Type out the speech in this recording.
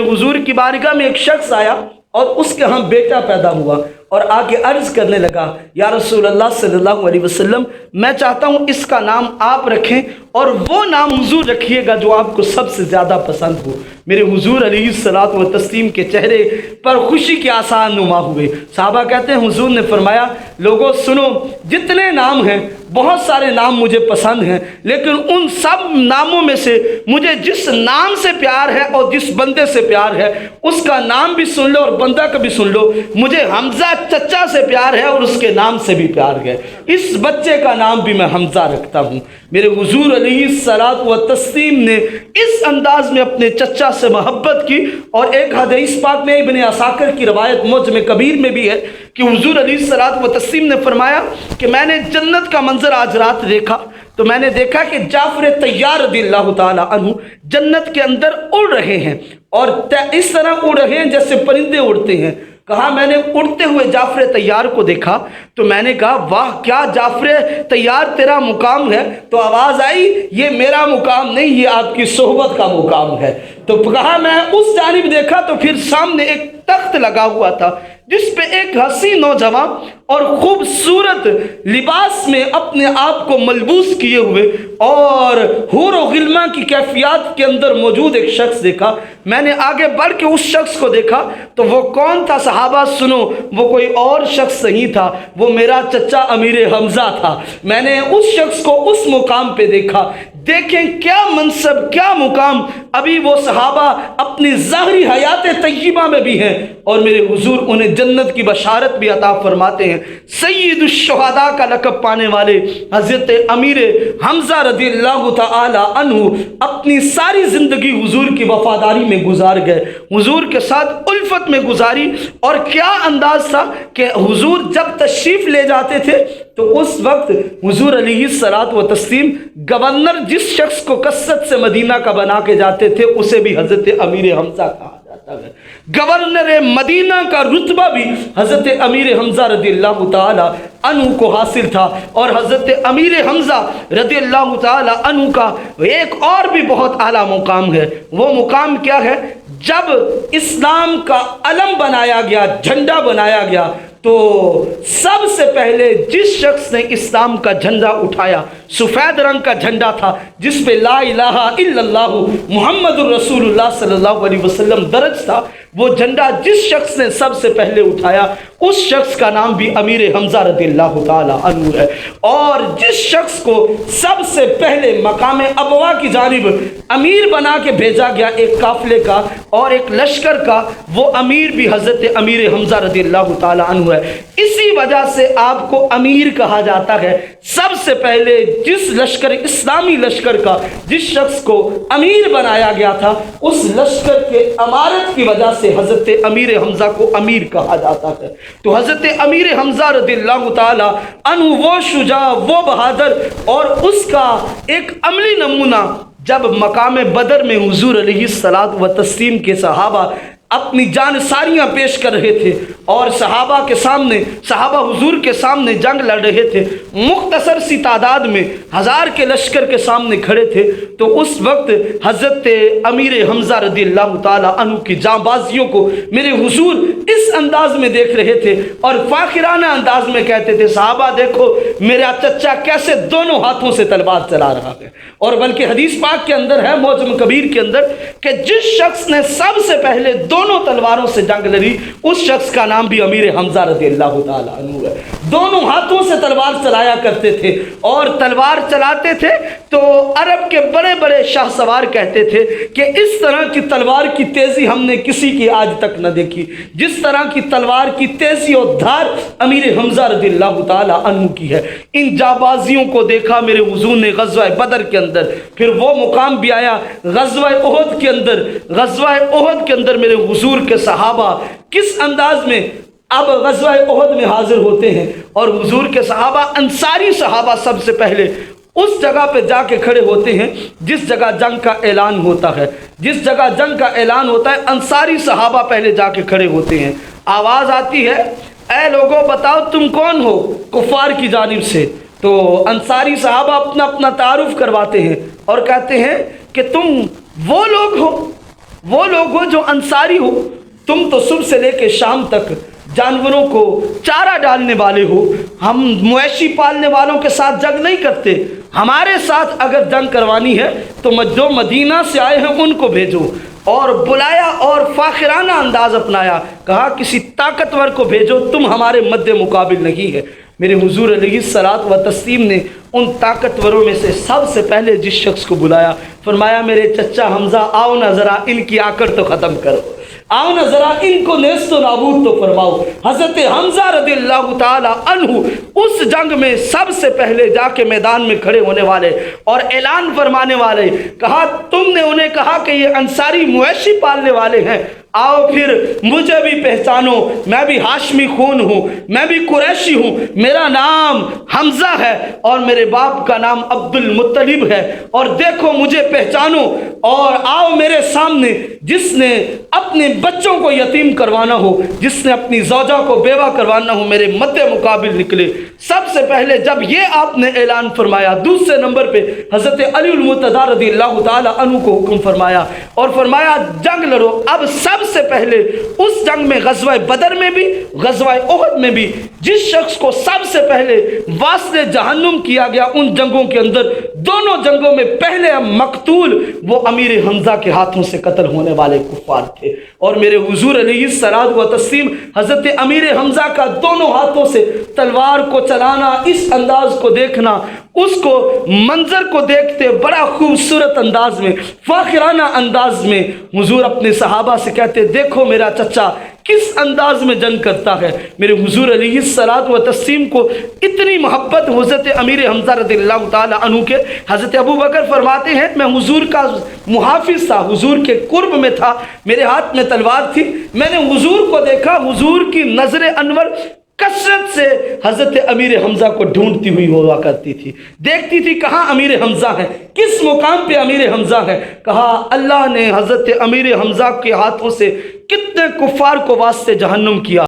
हुजूर की बारगाह में एक शख्स आया और उसके यहाँ बेटा पैदा हुआ और आके अर्ज़ करने लगा, या रसूल अल्लाह सल्लल्लाहु अलैहि वसल्लम, मैं चाहता हूँ इसका नाम आप रखें और वो नाम हुजूर रखिएगा जो आपको सबसे ज़्यादा पसंद हो। मेरे हुजूर अलैहिस्सलातु व तस्लीम के चेहरे पर खुशी के आसार नुमा हुए। सहाबा कहते हैं हुजूर ने फरमाया, लोगों सुनो, जितने नाम हैं बहुत सारे नाम मुझे पसंद हैं, लेकिन उन सब नामों में से मुझे जिस नाम से प्यार है और जिस बंदे से प्यार है उसका नाम भी सुन लो और बंदा का भी सुन लो। मुझे हमजा चचा से प्यार है और उसके नाम से भी प्यार है। इस बच्चे का नाम भी मैं हमजा रखता हूँ। मेरे हुजूर अलैहिस्सलातु व तस्लीम ने इस अंदाज में अपने चचा से मोहब्बत की। और एक हदीस पाक में इब्ने असाकिर की रवायत मुअज्जम कबीर में भी है कि हुजूर अलैहिस्सलातु व तस्लीम ने फरमाया कि मैंने जन्नत का मंजर आज रात देखा तो मैंने देखा कि जाफर तैयार रज़ियल्लाहु ताला अन्हु जन्नत के अंदर उड़ रहे हैं और इस तरह उड़ रहे हैं जैसे परिंदे उड़ते हैं। कहा मैंने उड़ते हुए जाफर तैयार को देखा तो मैंने कहा वाह, क्या जाफर तैयार तेरा मुकाम है? तो आवाज़ आई, ये मेरा मुकाम नहीं, ये आपकी सोहबत का मुकाम है। तो कहा मैं उस जानिब देखा तो फिर सामने एक तख्त लगा हुआ था जिस पे एक हसी नौजवान और खूबसूरत लिबास में अपने आप को मलबूस किए हुए और हूर व गिल्मा की कैफियत के अंदर मौजूद एक शख्स देखा। मैंने आगे बढ़ के उस शख्स को देखा तो वो कौन था सहाबा? सुनो, वो कोई और शख्स नहीं था, वो मेरा चचा अमीर हमजा था। मैंने उस शख्स को उस मुकाम पे देखा। देखें क्या मनसब, क्या मुकाम। अभी वो सहाबा अपनी ज़ाहरी हयात तय्यबा में भी हैं और मेरे हुजूर उन्हें जन्नत की बशारत भी अता फरमाते हैं। सय्यदुश शुहदा का लक़ब पाने वाले हज़रत अमीर हमज़ा रज़ियल्लाहु ताला अन्हु अपनी सारी ज़िंदगी हुजूर की वफ़ादारी में गुजार गए, हुजूर के साथ उल्फत में गुजारी। और क्या अंदाज़ था कि हुजूर जब तशरीफ़ ले जाते थे तो उस वक्त हुजूर अलैहिस्सलातु व तस्लीम गवर्नर जिस शख्स को कसरत से मदीना का बना के जाते थे उसे भी हज़रत अमीर हमज़ा कहा जाता है। गवर्नर मदीना का रुतबा भी हज़रत अमीर हमज़ा रज़ियल्लाहु ताला अन्हु को हासिल था। और हज़रत अमीर हमज़ा रज़ियल्लाहु ताला अन्हु का एक और भी बहुत आला मुकाम है। वो मुकाम क्या है? जब इस्लाम का अलम बनाया गया, झंडा बनाया गया, तो सबसे पहले जिस शख्स ने इस्लाम का झंडा उठाया, सफ़ेद रंग का झंडा था जिस पे ला इलाहा इल्लल्लाहु मुहम्मदुर रसूलुल्लाह सल्लल्लाहु अलैहि वसल्लम दर्ज था, वो झंडा जिस शख्स ने सबसे पहले उठाया उस शख्स का नाम भी अमीर हमज़ा रज़ियल्लाहु ताला अन्हु है। और जिस शख्स को सबसे पहले मकाम अबवा की जानिब अमीर बना के भेजा गया एक काफिले का और एक लश्कर का, वो अमीर भी हज़रत अमीर हमज़ा रज़ियल्लाहु ताला अन्हु है। इसी वजह से आपको अमीर कहा जाता है। सबसे पहले जिस लश्कर, इस्लामी लश्कर का जिस शख्स को अमीर बनाया गया था उस लश्कर के अमारत की वजह से हज़रत अमीर हमज़ा को अमीर कहा जाता है। तो हज़रत अमीर हमज़ा रज़ियल्लाहु ताला अन्हु वो शुजा, वो बहादुर और उसका एक अमली नमूना जब मकाम बदर में हुजूर अलैहिस्सलातु व तस्लीम के सहाबा अपनी जान सारियाँ पेश कर रहे थे और सहाबा के सामने, सहाबा हुजूर के सामने जंग लड़ रहे थे, मुख्तसर सी तादाद में 1000 के लश्कर के सामने खड़े थे, तो उस वक्त हज़रत अमीर हमज़ा रज़ियल्लाहु ताला अन्हु की जांबाजियों को मेरे हुजूर इस अंदाज में देख रहे थे और फ़ाखिराना अंदाज में कहते थे, सहाबा देखो मेरा चचा कैसे दोनों हाथों से तलवार चला रहा है। और बल्कि हदीस पाक के अंदर है, मुअज्जम कबीर के अंदर, कि जिस शख्स ने सबसे पहले दोनों तलवारों से जंग लड़ी उस शख्स का नाम भी अमीर हमज़ा रज़ियल्लाहु ताला अन्हु है। दोनों हाथों से तलवार चलाया करते थे और तलवार चलाते थे तो अरब के बड़े बड़े शाहसवार कहते थे कि इस तरह की तलवार की तेज़ी हमने किसी की आज तक न देखी, जिस तरह की तलवार की तेज़ी और धार अमीर हमज़ा रज़ियल्लाहु ताला अन्हु की है। इन जाबाजियों को देखा मेरे हुजूर ने ग़ज़वा बदर के अंदर, फिर वो मुकाम भी आया ग़ज़वा उहद के अंदर। ग़ज़वा उहद के अंदर मेरे हुजूर के सहाबा किस अंदाज में अब ग़ज़वा उहद में हाजिर होते हैं और हुजूर के सहाबा, अंसारी सहाबा सबसे पहले उस जगह पे जाके खड़े होते हैं जिस जगह जंग का ऐलान होता है। जिस जगह जंग का ऐलान होता है अंसारी सहाबा पहले जाके खड़े होते हैं। आवाज़ आती है, ऐ लोगों बताओ तुम कौन हो कुफ़ार की जानिब से। तो अंसारी सहाबा अपना अपना तारुफ करवाते हैं और कहते हैं कि तुम वो लोग हो वो लोग हो जो अंसारी हो, तुम तो सुबह से लेकर शाम तक जानवरों को चारा डालने वाले हो, हम मवेशी पालने वालों के साथ जंग नहीं करते, हमारे साथ अगर जंग करवानी है तो जो मदीना से आए हैं उनको भेजो। और बुलाया और फाखिराना अंदाज अपनाया, कहा किसी ताकतवर को भेजो, तुम हमारे मद्दे मुकाबिल नहीं है। मेरे हुजूर अलैहिस्सलात व तस्लीम ने उन ताकतवरों में से सबसे पहले जिस शख्स को बुलाया, फरमाया मेरे चचा हमज़ा आओ ना ज़रा इनकी आकड़ तो ख़त्म करो, आओ ना ज़रा इनको नेस्तो नाबूद तो फरमाओ। हज़रत हमज़ा रज़ियल्लाहु ताला अन्हु उस जंग में सबसे पहले जाके मैदान में खड़े होने वाले और ऐलान फरमाने वाले, कहा तुमने उन्हें कहा कि ये अंसारी मवेशी पालने वाले हैं, आओ फिर मुझे भी पहचानो, मैं भी हाशमी खून हूँ, मैं भी कुरैशी हूँ, मेरा नाम हमज़ा है और मेरे बाप का नाम अब्दुल मुत्तलिब है, और देखो मुझे पहचानो और आओ मेरे सामने। जिसने अपने बच्चों को यतीम करवाना हो, जिसने अपनी ज़ौजा को बेवा करवाना हो, मेरे मद्दे मुकाबिल निकले। सबसे पहले जब ये आपने ऐलान फरमाया, दूसरे नंबर पे हज़रत अली मुर्तज़ा रज़ियल्लाहु ताला अन्हु को हुक्म फरमाया और फरमाया जंग लड़ो। अब सबसे पहले उस जंग में ग़ज़वा बदर में भी ग़ज़वा उहद में भी जिस शख्स को सबसे पहले वास्ते जहन्नुम किया गया, उन जंगों के अंदर दोनों जंगों में पहले मकतूल वो अमीर हमज़ा के हाथों से कत्ल होने वाले कुफ़ार थे। और मेरे हुजूर अलैहिस्सलात व तस्लीम हज़रत अमीर हमज़ा का दोनों हाथों से तलवार को चलाना, इस अंदाज को देखना, उसको मंजर को देखते बड़ा खूबसूरत अंदाज में, फ़ाखिराना अंदाज में हुजूर अपने सहाबा से कहते देखो मेरा चचा किस अंदाज में जंग करता है। मेरे हुजूर अलैहिस्सलात व तस्लीम को इतनी मोहब्बत हज़रत अमीर हमज़ा रज़ियल्लाहु ताला अन्हु के, हज़रत अबू बकर फरमाते हैं मैं हुजूर का मुहाफिज था, हुजूर के कुर्ब में था, मेरे हाथ में तलवार थी, मैंने हुजूर को देखा, हुजूर की नज़र अनवर कसरत से हज़रत अमीर हमज़ा को ढूंढती हुई हुआ करती थी, देखती थी कहाँ अमीर हमज़ा है, किस मुकाम पे अमीर हमज़ा है। कहा अल्लाह ने हज़रत अमीर हमज़ा के हाथों से कितने कुफ़ार को वास्ते जहन्नुम किया।